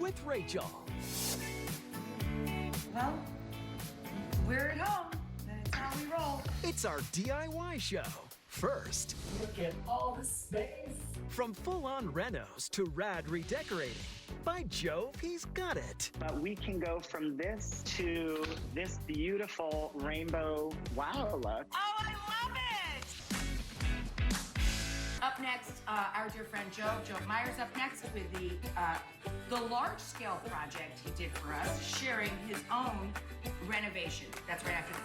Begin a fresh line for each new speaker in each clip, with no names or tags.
with Rachael.
Well, we're at home. That's how we roll.
It's our DIY show. First,
Look at all the space.
from full-on renos to rad redecorating. By Jove, he's got it.
But we can go from this to this beautiful rainbow wow look.
Oh, I love it! Up next, our dear friend Jove Meyer's up next with the large-scale project he did for us, sharing his own renovation. That's right after this.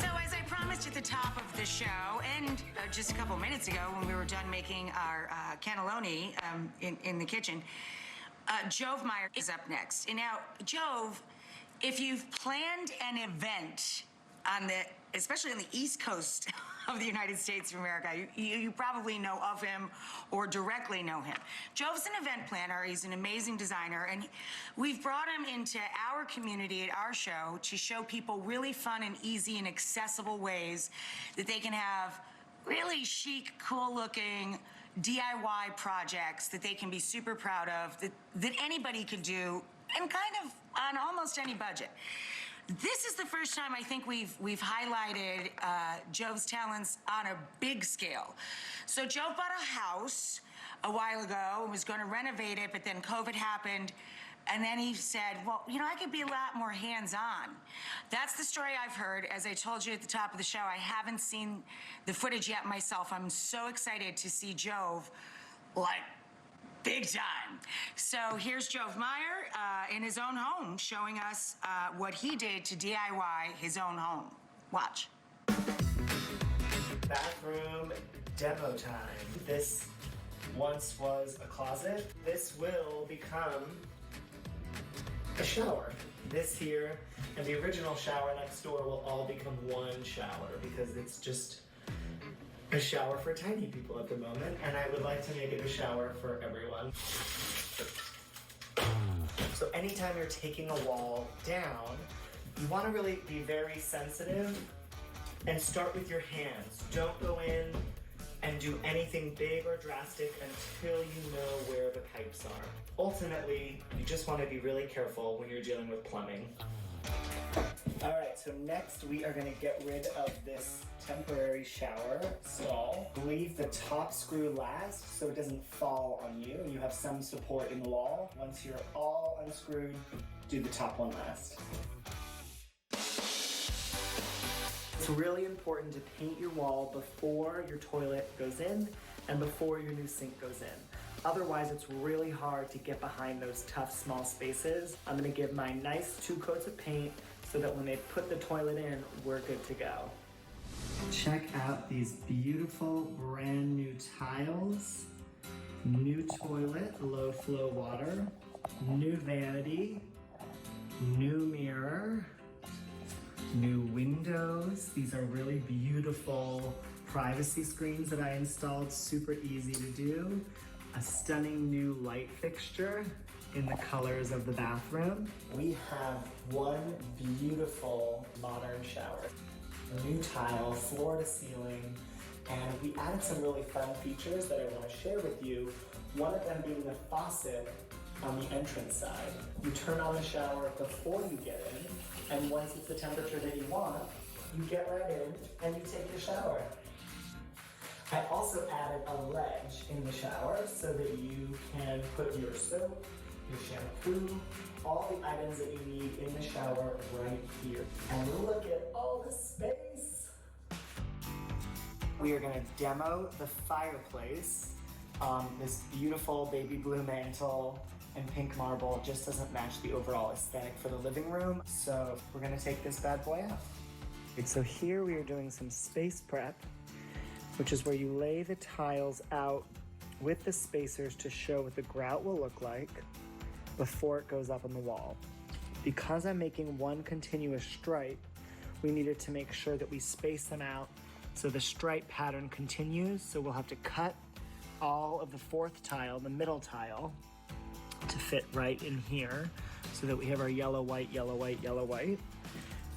So as I promised at the top of the show, and just a couple minutes ago when we were done making our cannelloni in the kitchen, Jove Meyer is up next. And now, Jove, if you've planned an event especially on the East Coast of the United States of America, you probably know of him or directly know him. Jove's an event planner. He's an amazing designer, and we've brought him into our community at our show to show people really fun and easy and accessible ways that they can have really chic, cool-looking DIY projects that they can be super proud of, that anybody could do, and kind of on almost any budget. This is the first time I think we've highlighted Jove's talents on a big scale. So Jove bought a house a while ago and was going to renovate it, but then COVID happened. And then he said, well, you know, I could be a lot more hands-on. That's the story I've heard. As I told you at the top of the show, I haven't seen the footage yet myself. I'm so excited to see Jove, like, big time. So here's Jove Meyer in his own home showing us what he did to DIY his own home. Watch.
Bathroom demo time. This once was a closet. This will become a shower. This here and the original shower next door will all become one shower because it's just a shower for tiny people at the moment, and I would like to make it a shower for everyone. So anytime you're taking a wall down, you want to really be very sensitive and start with your hands. Don't go in and do anything big or drastic until you know where the pipes are. Ultimately, you just want to be really careful when you're dealing with plumbing. All right, so next we are going to get rid of this temporary shower stall. Leave the top screw last so it doesn't fall on you and you have some support in the wall. Once you're all unscrewed, do the top one last. It's really important to paint your wall before your toilet goes in and before your new sink goes in. Otherwise, it's really hard to get behind those tough, small spaces. I'm gonna give mine nice 2 coats of paint so that when they put the toilet in, we're good to go. Check out these beautiful brand new tiles. New toilet, low flow water. New vanity. New mirror. New windows. These are really beautiful privacy screens that I installed, super easy to do. A stunning new light fixture in the colors of the bathroom. We have one beautiful modern shower. New tile, floor to ceiling, and we added some really fun features that I want to share with you. One of them being the faucet on the entrance side. You turn on the shower before you get in, and once it's the temperature that you want, you get right in and you take your shower. I also added a ledge in the shower so that you can put your soap, your shampoo, all the items that you need in the shower right here. And look at all the space. We are gonna demo the fireplace. This beautiful baby blue mantle and pink marble just doesn't match the overall aesthetic for the living room. So we're gonna take this bad boy out. Right, so here we are doing some space prep, which is where you lay the tiles out with the spacers to show what the grout will look like before it goes up on the wall. Because I'm making one continuous stripe, we needed to make sure that we space them out so the stripe pattern continues. So we'll have to cut all of the 4th tile, the middle tile, to fit right in here so that we have our yellow, white, yellow, white, yellow, white.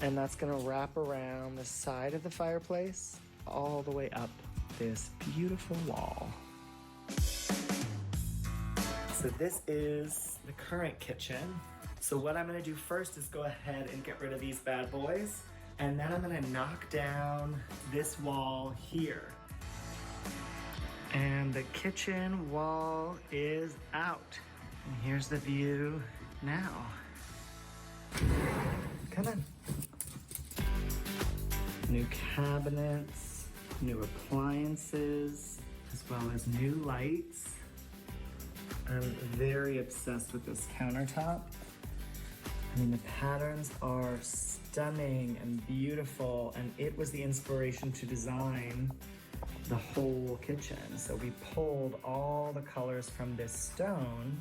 And that's gonna wrap around the side of the fireplace all the way up this beautiful wall. So this is the current kitchen. So what I'm gonna do first is go ahead and get rid of these bad boys, and then I'm gonna knock down this wall here. And the kitchen wall is out. And here's the view now. Come on. New cabinets, new appliances, as well as new lights. I'm very obsessed with this countertop. I mean, the patterns are stunning and beautiful, and it was the inspiration to design the whole kitchen. So we pulled all the colors from this stone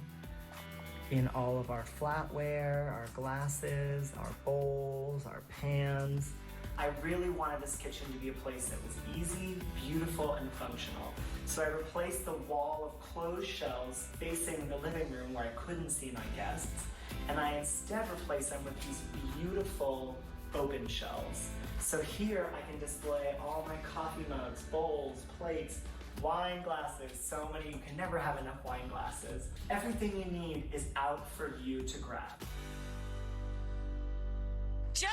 in all of our flatware, our glasses, our bowls, our pans. I really wanted this kitchen to be a place that was easy, beautiful, and functional. So I replaced the wall of closed shelves facing the living room where I couldn't see my guests, and I instead replaced them with these beautiful open shelves. So here I can display all my coffee mugs, bowls, plates, wine glasses, so many, you can never have enough wine glasses. Everything you need is out for you to grab.
Jove!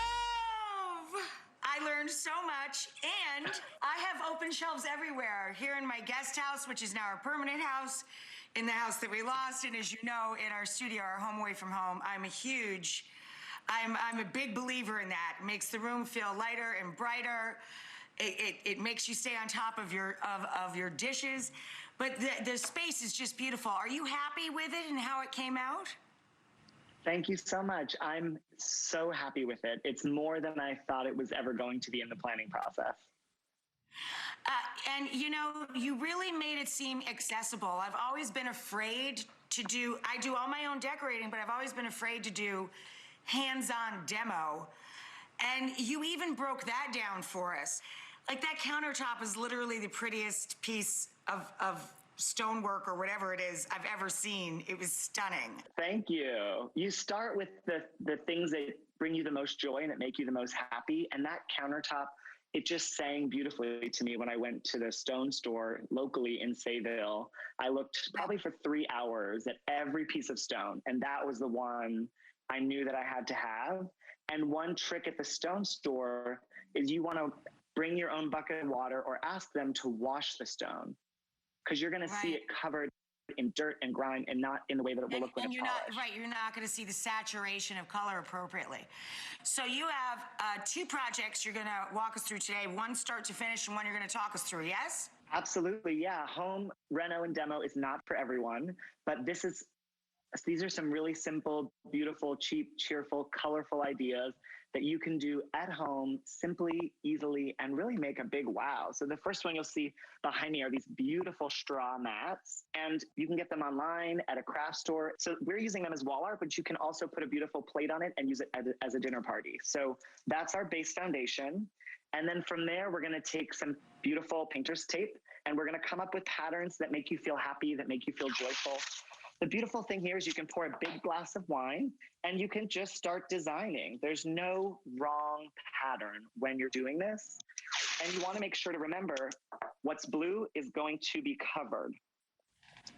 I learned so much, and I have open shelves everywhere. Here in my guest house, which is now our permanent house, in the house that we lost, and as you know, in our studio, our home away from home, I'm a big believer in that. It makes the room feel lighter and brighter. It makes you stay on top of your dishes, but the space is just beautiful. Are you happy with it and how it came out?
Thank you so much. I'm so happy with it. It's more than I thought it was ever going to be in the planning process.
And you know, you really made it seem accessible. I've always been afraid I do all my own decorating, but I've always been afraid to do hands-on demo. And you even broke that down for us. Like, that countertop is literally the prettiest piece of stonework or whatever it is I've ever seen. It was stunning.
Thank you. You start with the things that bring you the most joy and that make you the most happy. And that countertop, it just sang beautifully to me when I went to the stone store locally in Sayville. I looked probably for 3 hours at every piece of stone, and that was the one I knew that I had to have. And one trick at the stone store is you want to bring your own bucket of water or ask them to wash the stone, because you're going to see it covered in dirt and grime and not in the way that it will look when it's polished.
You're not going to see the saturation of color appropriately. So you have 2 projects you're going to walk us through today, one start to finish and one you're going to talk us through, yes?
Absolutely, yeah. Home, reno, and demo is not for everyone, but these are some really simple, beautiful, cheap, cheerful, colorful ideas that you can do at home simply, easily, and really make a big wow. So the first one you'll see behind me are these beautiful straw mats, and you can get them online at a craft store. So we're using them as wall art, but you can also put a beautiful plate on it and use it as a dinner party. So that's our base foundation. And then from there, we're going to take some beautiful painter's tape, and we're going to come up with patterns that make you feel happy, that make you feel joyful. The beautiful thing here is you can pour a big glass of wine and you can just start designing. There's no wrong pattern when you're doing this. And you want to make sure to remember what's blue is going to be covered.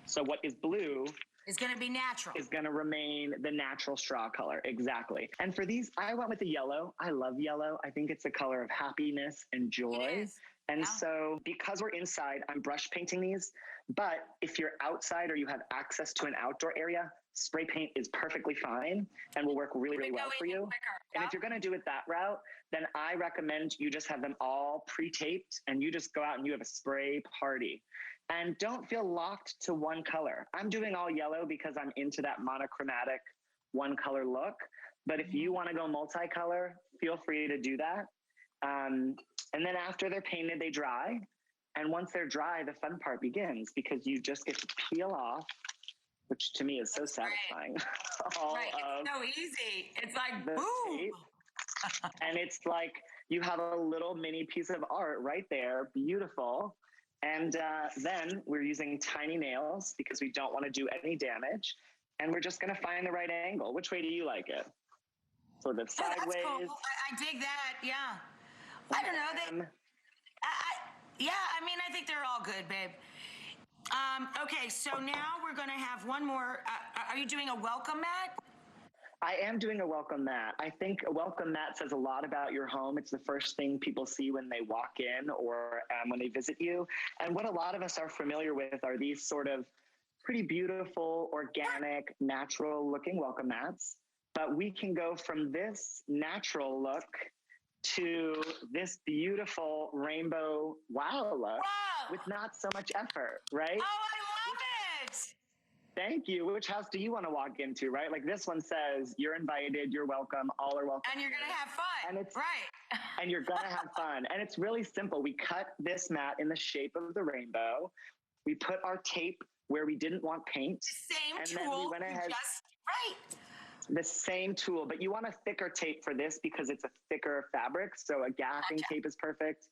So what is blue
is going to be natural.
Is going to remain the natural straw color. Exactly. And for these, I went with the yellow. I love yellow. I think it's a color of happiness and joy.
It is.
And so because we're inside, I'm brush painting these. But if you're outside or you have access to an outdoor area, spray paint is perfectly fine and will work really, really well for you. And if you're going to do it that route, then I recommend you just have them all pre-taped and you just go out and you have a spray party. And don't feel locked to one color. I'm doing all yellow because I'm into that monochromatic one color look. But if you want to go multicolor, feel free to do that. And then after they're painted, they dry. And once they're dry, the fun part begins because you just get to peel off, which to me is so satisfying.
It's so easy. It's like, boom.
And it's like you have a little mini piece of art right there. Beautiful. And then we're using tiny nails because we don't want to do any damage. And we're just going to find the right angle. Which way do you like it? Sort of sideways.
That's cool. I dig that. Yeah. I don't know. I think they're all good, babe. Okay, so now we're going to have one more. Are you doing a welcome mat?
I am doing a welcome mat. I think a welcome mat says a lot about your home. It's the first thing people see when they walk in or when they visit you. And what a lot of us are familiar with are these sort of pretty beautiful, organic, natural looking welcome mats. But we can go from this natural look to this beautiful rainbow wow look with not so much effort, right?
Oh, I love it.
Thank you. Which house do you want to walk into, right? Like this one says, you're invited, you're welcome, all are welcome.
And you're going to have fun.
And it's
right.
And you're going to have fun. And it's really simple. We cut this mat in the shape of the rainbow. We put our tape where we didn't want paint.
The same
and
tool.
Then we went ahead,
right.
The same tool, but you want a thicker tape for this because it's a thicker fabric. So a gaffing tape is perfect.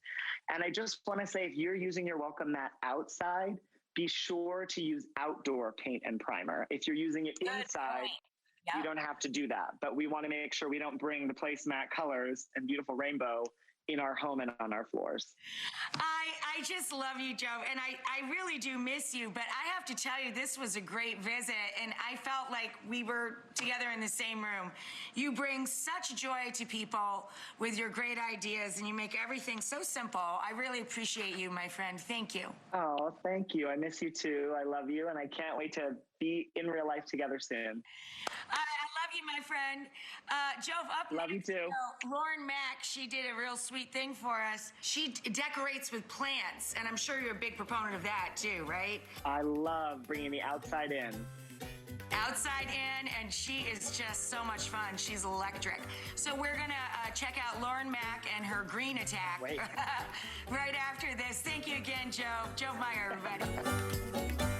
And I just want to say, if you're using your welcome mat outside, be sure to use outdoor paint and primer. If you're using it inside, you don't have to do that. But we want to make sure we don't bring the placemat colors and beautiful rainbow in our home and on our floors.
I just love you, Jove, and I really do miss you, but I have to tell you, this was a great visit, and I felt like we were together in the same room. You bring such joy to people with your great ideas, and you make everything so simple. I really appreciate you, my friend. Thank you.
Oh, thank you. I miss you too. I love you, and I can't wait to be in real life together soon.
I love you, my friend. Jove, up
love
next,
you too.
Lauren Mack, she did a real sweet thing for us. She decorates with plants, and I'm sure you're a big proponent of that too, right?
I love bringing the outside in.
Outside in, and she is just so much fun. She's electric. So we're going to check out Lauren Mack and her green attack right after this. Thank you again, Jove. Jove Meyer, everybody.